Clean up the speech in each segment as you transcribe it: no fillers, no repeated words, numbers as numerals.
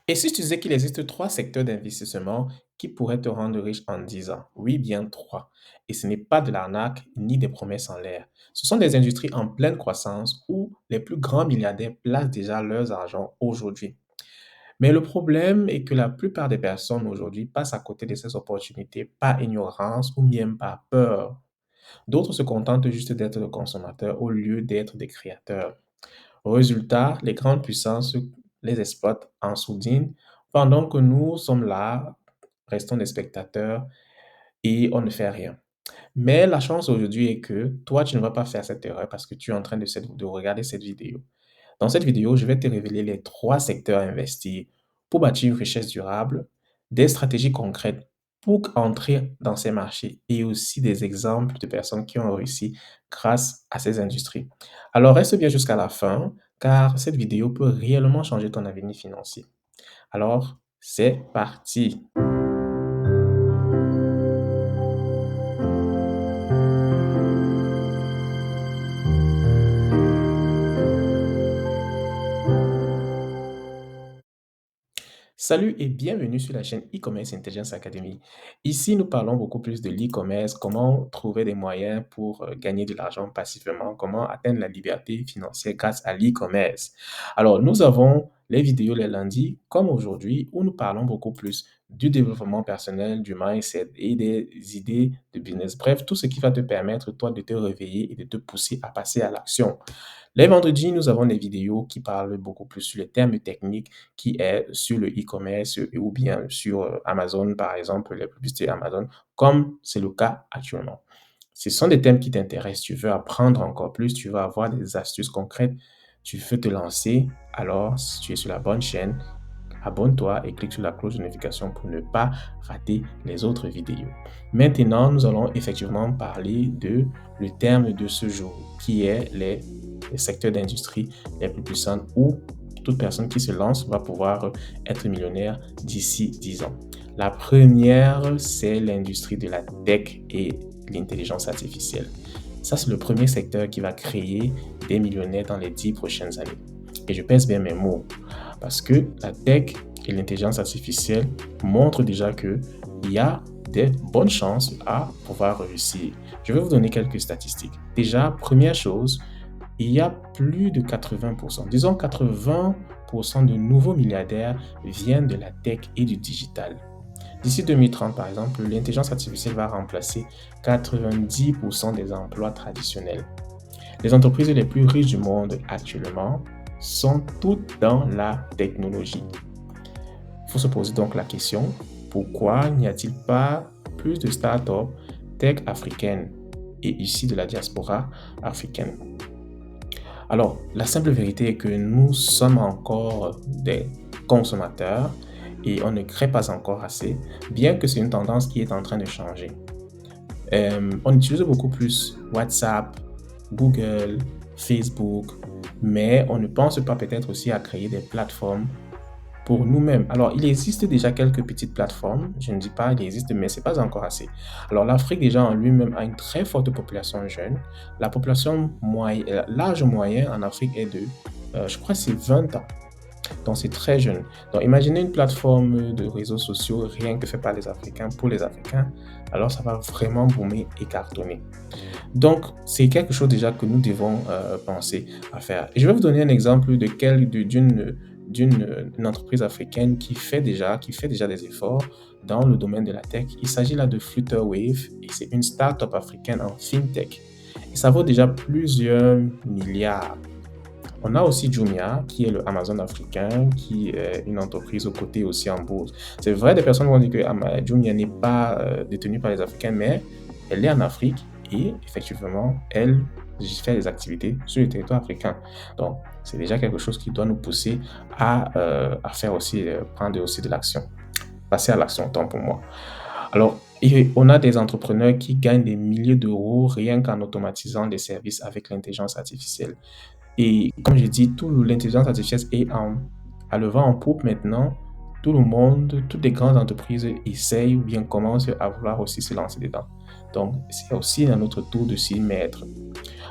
Et si je te disais qu'il existe 3 secteurs d'investissement qui pourraient te rendre riche en 10 ans? Oui, bien 3. Et ce n'est pas de l'arnaque ni des promesses en l'air. Ce sont des industries en pleine croissance où les plus grands milliardaires placent déjà leurs argent aujourd'hui. Mais le problème est que la plupart des personnes aujourd'hui passent à côté de ces opportunités par ignorance ou même par peur. D'autres se contentent juste d'être des consommateurs au lieu d'être des créateurs. Au résultat, les grandes puissances les exploitent en sourdine pendant que nous sommes là, restons des spectateurs et on ne fait rien. Mais la chance aujourd'hui est que toi, tu ne vas pas faire cette erreur parce que tu es en train de regarder cette vidéo. Dans cette vidéo, je vais te révéler les 3 secteurs à investir pour bâtir une richesse durable, des stratégies concrètes pour entrer dans ces marchés et aussi des exemples de personnes qui ont réussi grâce à ces industries. Alors reste bien jusqu'à la fin car cette vidéo peut réellement changer ton avenir financier. Alors, c'est parti! Salut et bienvenue sur la chaîne e-commerce Intelligence Academy. Ici, nous parlons beaucoup plus de l'e-commerce, comment trouver des moyens pour gagner de l'argent passivement, comment atteindre la liberté financière grâce à l'e-commerce. Alors, nous avons les vidéos les lundis, comme aujourd'hui, où nous parlons beaucoup plus du développement personnel, du mindset et des idées de business. Bref, tout ce qui va te permettre, toi, de te réveiller et de te pousser à passer à l'action. Les vendredis, nous avons des vidéos qui parlent beaucoup plus sur les termes techniques qui est sur le e-commerce ou bien sur Amazon, par exemple, les publicités Amazon, comme c'est le cas actuellement. Ce sont des thèmes qui t'intéressent, tu veux apprendre encore plus, tu veux avoir des astuces concrètes, tu veux te lancer, alors si tu es sur la bonne chaîne, abonne-toi et clique sur la cloche de notification pour ne pas rater les autres vidéos. Maintenant, nous allons effectivement parler de le terme de ce jour, qui est les secteurs d'industrie les plus puissants où toute personne qui se lance va pouvoir être millionnaire d'ici 10 ans. La première, c'est l'industrie de la tech et l'intelligence artificielle. Ça, c'est le premier secteur qui va créer des millionnaires dans les 10 prochaines années. Et je pèse bien mes mots parce que la tech et l'intelligence artificielle montrent déjà qu'il y a des bonnes chances à pouvoir réussir. Je vais vous donner quelques statistiques. Déjà, première chose, il y a plus de 80%, disons 80% de nouveaux milliardaires viennent de la tech et du digital. D'ici 2030, par exemple, l'intelligence artificielle va remplacer 90% des emplois traditionnels. Les entreprises les plus riches du monde actuellement sont toutes dans la technologie. Il faut se poser donc la question, pourquoi n'y a-t-il pas plus de startups tech africaines et ici de la diaspora africaine? Alors, la simple vérité est que nous sommes encore des consommateurs et on ne crée pas encore assez, bien que c'est une tendance qui est en train de changer. On utilise beaucoup plus WhatsApp, Google, Facebook, mais on ne pense pas peut-être aussi à créer des plateformes pour nous-mêmes. Alors, il existe déjà quelques petites plateformes, je ne dis pas il existe, mais c'est pas encore assez. Alors, l'Afrique déjà en lui-même a une très forte population jeune. La population moyenne, l'âge moyen en Afrique est de, je crois, que c'est 20 ans. Donc, c'est très jeune. Donc, imaginez une plateforme de réseaux sociaux rien que fait par les Africains pour les Africains. Alors, ça va vraiment boomer et cartonner. Donc, c'est quelque chose déjà que nous devons penser à faire. Et je vais vous donner un exemple d'une entreprise africaine qui fait déjà des efforts dans le domaine de la tech. Il s'agit là de Flutterwave et c'est une start-up africaine en fintech. Et ça vaut déjà plusieurs milliards. On a aussi Jumia, qui est le Amazon africain, qui est une entreprise cotée aussi en bourse. C'est vrai, des personnes vont dire que Jumia n'est pas détenue par les Africains, mais elle est en Afrique et effectivement, elle fait des activités sur le territoire africain. Donc, c'est déjà quelque chose qui doit nous pousser à faire aussi, prendre aussi de l'action, passer à l'action, tant pour moi. Alors, et on a des entrepreneurs qui gagnent des milliers d'euros rien qu'en automatisant des services avec l'intelligence artificielle. Et comme je dis, l'intelligence artificielle est à le vent en poupe maintenant. Tout le monde, toutes les grandes entreprises essayent ou bien commencent à vouloir aussi se lancer dedans. Donc, c'est aussi à notre tour de s'y mettre.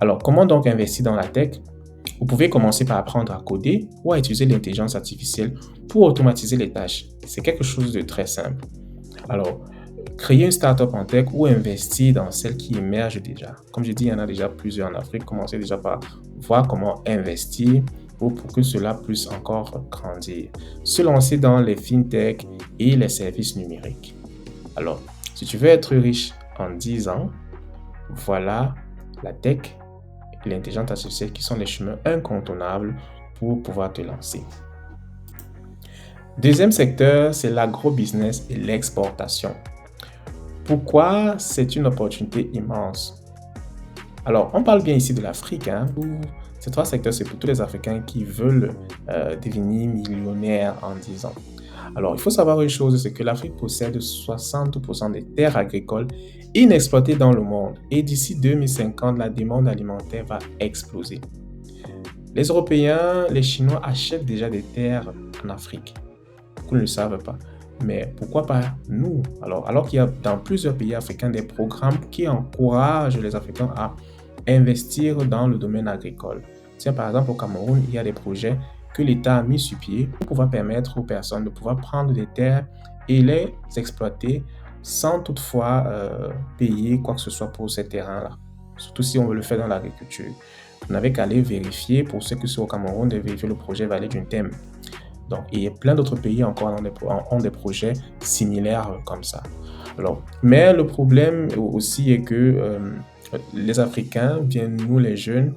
Alors, comment donc investir dans la tech? Vous pouvez commencer par apprendre à coder ou à utiliser l'intelligence artificielle pour automatiser les tâches. C'est quelque chose de très simple. Alors, créer une startup en tech ou investir dans celle qui émerge déjà. Comme je dis, il y en a déjà plusieurs en Afrique. Commencez déjà par voir comment investir pour que cela puisse encore grandir. Se lancer dans les fintech et les services numériques. Alors, si tu veux être riche en 10 ans, voilà la tech et l'intelligence artificielle qui sont les chemins incontournables pour pouvoir te lancer. Deuxième secteur, c'est l'agro-business et l'exportation. Pourquoi c'est une opportunité immense? Alors, on parle bien ici de l'Afrique. Ces trois secteurs, c'est pour tous les Africains qui veulent devenir millionnaires en 10 ans. Alors, il faut savoir une chose, c'est que l'Afrique possède 60% des terres agricoles inexploitées dans le monde. Et d'ici 2050, la demande alimentaire va exploser. Les Européens, les Chinois achètent déjà des terres en Afrique. Beaucoup ne le savent pas. Mais pourquoi pas nous? Alors qu'il y a dans plusieurs pays africains des programmes qui encouragent les Africains à investir dans le domaine agricole. Tiens, par exemple, au Cameroun, il y a des projets que l'État a mis sur pied pour pouvoir permettre aux personnes de pouvoir prendre des terres et les exploiter sans toutefois payer quoi que ce soit pour ces terrains-là. Surtout si on veut le faire dans l'agriculture. Vous n'avez qu'à aller vérifier, pour ceux qui sont au Cameroun, de vérifier le projet Vallée d'une Thème. Donc, et plein d'autres pays encore ont des projets similaires comme ça. Alors, mais le problème aussi est que les Africains, bien nous les jeunes,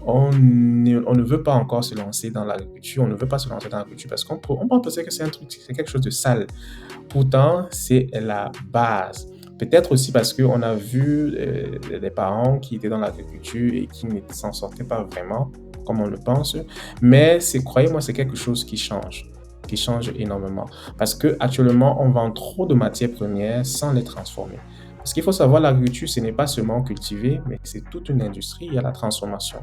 on ne veut pas encore se lancer dans l'agriculture, on ne veut pas se lancer dans l'agriculture parce qu'on peut penser que c'est quelque chose de sale. Pourtant, c'est la base. Peut-être aussi parce qu'on a vu des parents qui étaient dans l'agriculture et qui ne s'en sortaient pas vraiment, comme on le pense. Mais croyez-moi, c'est quelque chose qui change énormément. Parce qu'actuellement, on vend trop de matières premières sans les transformer. Parce qu'il faut savoir, l'agriculture, ce n'est pas seulement cultiver, mais c'est toute une industrie, il y a la transformation.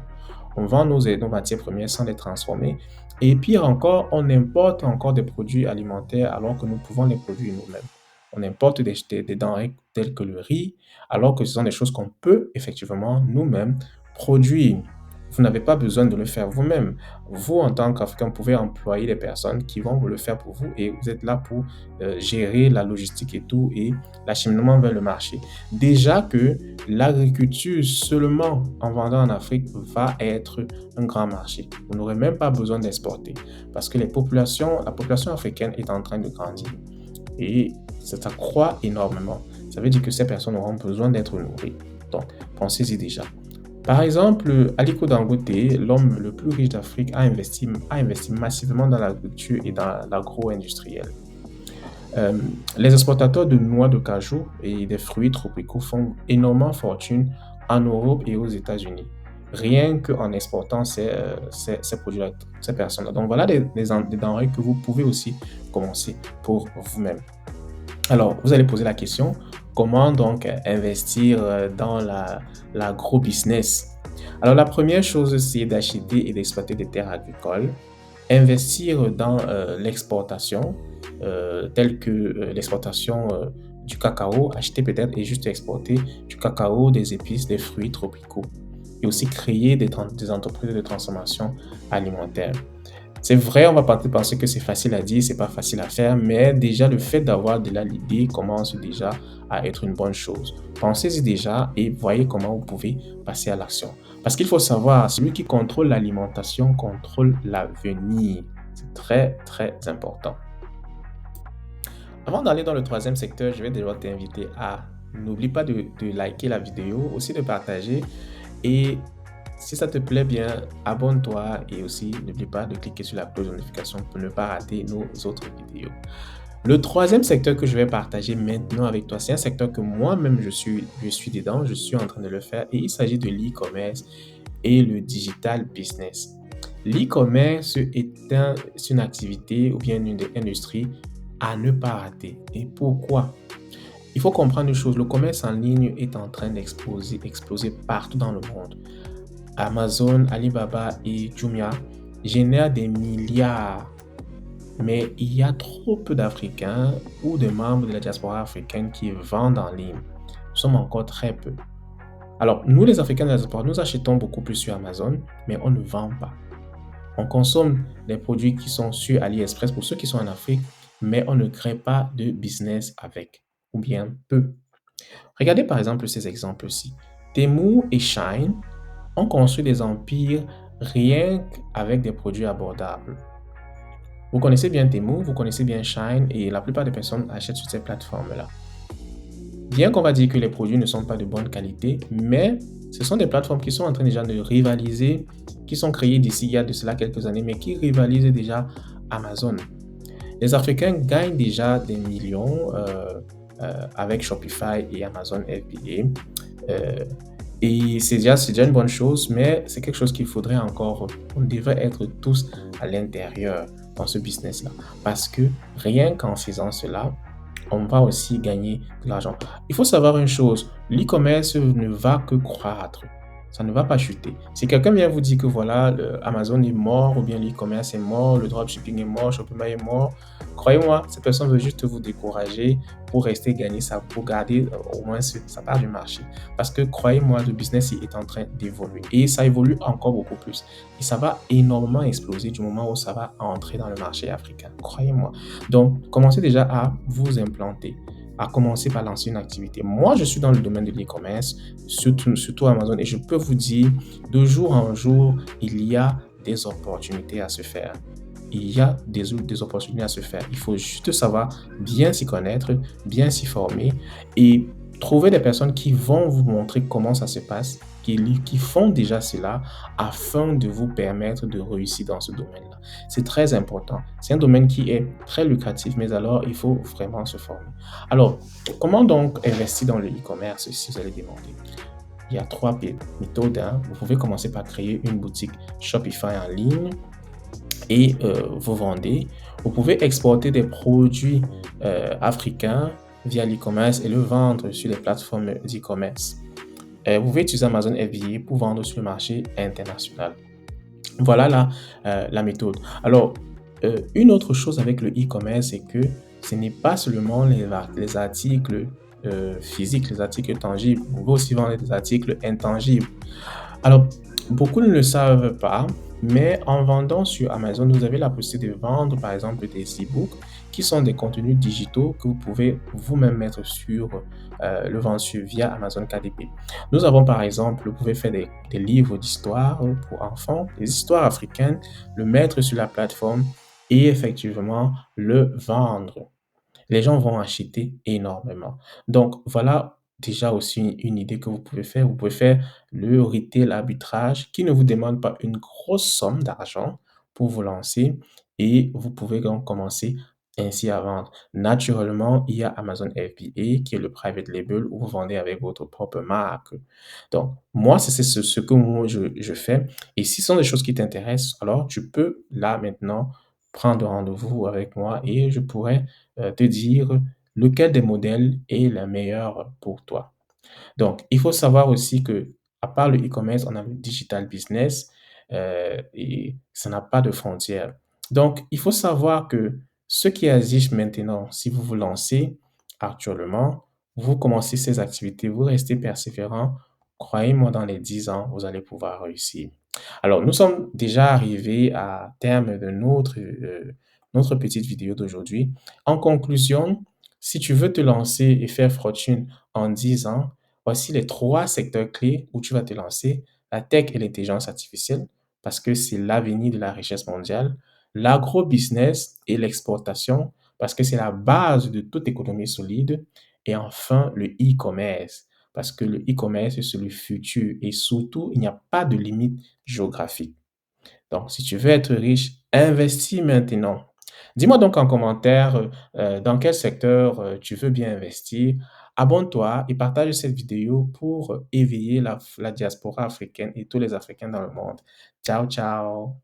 On vend nos matières premières sans les transformer. Et pire encore, on importe encore des produits alimentaires alors que nous pouvons les produire nous-mêmes. On importe des denrées telles que le riz, alors que ce sont des choses qu'on peut effectivement nous-mêmes produire. Vous n'avez pas besoin de le faire vous-même. Vous, en tant qu'Africain, pouvez employer des personnes qui vont vous le faire pour vous et vous êtes là pour gérer la logistique et tout et l'acheminement vers le marché. Déjà que l'agriculture seulement en vendant en Afrique va être un grand marché. Vous n'aurez même pas besoin d'exporter parce que la population africaine est en train de grandir et ça croît énormément. Ça veut dire que ces personnes auront besoin d'être nourries. Donc, pensez-y déjà. Par exemple, Aliko Dangote, l'homme le plus riche d'Afrique, a investi massivement dans l'agriculture et dans l'agro-industriel. Les exportateurs de noix de cajou et des fruits tropicaux font énormément fortune en Europe et aux États-Unis, rien qu'en exportant ces produits-là, ces personnes-là. Donc voilà des denrées que vous pouvez aussi commencer pour vous-même. Alors, vous allez poser la question, comment donc investir dans l'agro-business? Alors, la première chose, c'est d'acheter et d'exploiter des terres agricoles, investir dans l'exportation, telle que l'exportation du cacao, acheter peut-être et juste exporter du cacao, des épices, des fruits tropicaux, et aussi créer des entreprises de transformation alimentaire. C'est vrai, on va peut-être penser que c'est facile à dire, c'est pas facile à faire, mais déjà le fait d'avoir de l'idée commence déjà à être une bonne chose. Pensez-y déjà et voyez comment vous pouvez passer à l'action. Parce qu'il faut savoir, celui qui contrôle l'alimentation contrôle l'avenir. C'est très, très important. Avant d'aller dans le troisième secteur, je vais déjà t'inviter à n'oublie pas de liker la vidéo, aussi de partager et si ça te plaît bien, abonne-toi et aussi n'oublie pas de cliquer sur la cloche de notification pour ne pas rater nos autres vidéos. Le troisième secteur que je vais partager maintenant avec toi, c'est un secteur que moi-même je suis dedans, je suis en train de le faire et il s'agit de l'e-commerce et le digital business. L'e-commerce est une activité ou bien une industrie à ne pas rater. Et pourquoi? Il faut comprendre une chose, le commerce en ligne est en train d'exploser partout dans le monde. Amazon, Alibaba et Jumia génèrent des milliards. Mais il y a trop peu d'Africains ou de membres de la diaspora africaine qui vendent en ligne. Nous sommes encore très peu. Alors, nous, les Africains de la diaspora, nous achetons beaucoup plus sur Amazon, mais on ne vend pas. On consomme les produits qui sont sur AliExpress pour ceux qui sont en Afrique, mais on ne crée pas de business avec, ou bien peu. Regardez par exemple ces exemples-ci. Temu et Shine ont construit des empires rien qu'avec des produits abordables. Vous connaissez bien Temu, vous connaissez bien Shine et la plupart des personnes achètent sur ces plateformes-là. Bien qu'on va dire que les produits ne sont pas de bonne qualité, mais ce sont des plateformes qui sont en train déjà de rivaliser, qui sont créées d'ici il y a de cela quelques années, mais qui rivalisent déjà Amazon. Les Africains gagnent déjà des millions avec Shopify et Amazon FBA. Et c'est déjà une bonne chose, mais c'est quelque chose qu'il faudrait encore. On devrait être tous à l'intérieur dans ce business-là. Parce que rien qu'en faisant cela, on va aussi gagner de l'argent. Il faut savoir une chose, l'e-commerce ne va que croître. Ça ne va pas chuter. Si quelqu'un vient vous dire que voilà, Amazon est mort, ou bien l'e-commerce est mort, le dropshipping est mort, Shopify est mort, croyez-moi, cette personne veut juste vous décourager pour rester gagner ça, pour garder au moins sa part du marché. Parce que croyez-moi, le business est en train d'évoluer. Et ça évolue encore beaucoup plus. Et ça va énormément exploser du moment où ça va entrer dans le marché africain. Croyez-moi. Donc, commencez déjà à vous implanter, à commencer par lancer une activité. Moi, je suis dans le domaine de l'e-commerce, surtout Amazon, et je peux vous dire, de jour en jour, il y a des opportunités à se faire. Il y a des opportunités à se faire. Il faut juste savoir bien s'y connaître, bien s'y former et trouver des personnes qui vont vous montrer comment ça se passe, qui font déjà cela afin de vous permettre de réussir dans ce domaine-là. C'est très important. C'est un domaine qui est très lucratif, mais alors il faut vraiment se former. Alors, comment donc investir dans le e-commerce si vous allez demander? Il y a trois méthodes, hein. Vous pouvez commencer par créer une boutique Shopify en ligne et vous vendez. Vous pouvez exporter des produits africains via l'e-commerce et le vendre sur les plateformes d'e-commerce. Vous pouvez utiliser Amazon FBA pour vendre sur le marché international. Voilà la méthode. Alors, une autre chose avec le e-commerce, c'est que ce n'est pas seulement les articles physiques, les articles tangibles. Vous pouvez aussi vendre des articles intangibles. Alors, beaucoup ne le savent pas, mais en vendant sur Amazon, vous avez la possibilité de vendre, par exemple, des e-books qui sont des contenus digitaux que vous pouvez vous-même mettre sur le vendre via Amazon KDP. Nous avons, par exemple, vous pouvez faire des livres d'histoire pour enfants, des histoires africaines, le mettre sur la plateforme et effectivement le vendre. Les gens vont acheter énormément. Donc, voilà déjà aussi une idée que vous pouvez faire. Vous pouvez faire le retail arbitrage qui ne vous demande pas une grosse somme d'argent pour vous lancer et vous pouvez donc commencer ainsi à vendre. Naturellement, il y a Amazon FBA qui est le private label où vous vendez avec votre propre marque. Donc, moi, c'est ce que moi, je fais. Et si ce sont des choses qui t'intéressent, alors tu peux là maintenant prendre rendez-vous avec moi et je pourrais te dire lequel des modèles est le meilleur pour toi. Donc, il faut savoir aussi que, à part le e-commerce, on a le digital business et ça n'a pas de frontières. Donc, il faut savoir que ce qui existe maintenant, si vous vous lancez actuellement, vous commencez ces activités, vous restez persévérant, croyez-moi, dans les 10 ans, vous allez pouvoir réussir. Alors, nous sommes déjà arrivés à terme de notre petite vidéo d'aujourd'hui. En conclusion, si tu veux te lancer et faire fortune en 10 ans, voici les trois secteurs clés où tu vas te lancer. La tech et l'intelligence artificielle, parce que c'est l'avenir de la richesse mondiale. L'agro-business et l'exportation, parce que c'est la base de toute économie solide. Et enfin, le e-commerce, parce que le e-commerce, c'est le futur. Et surtout, il n'y a pas de limite géographique. Donc, si tu veux être riche, investis maintenant. Dis-moi donc en commentaire dans quel secteur tu veux bien investir. Abonne-toi et partage cette vidéo pour éveiller la diaspora africaine et tous les Africains dans le monde. Ciao, ciao.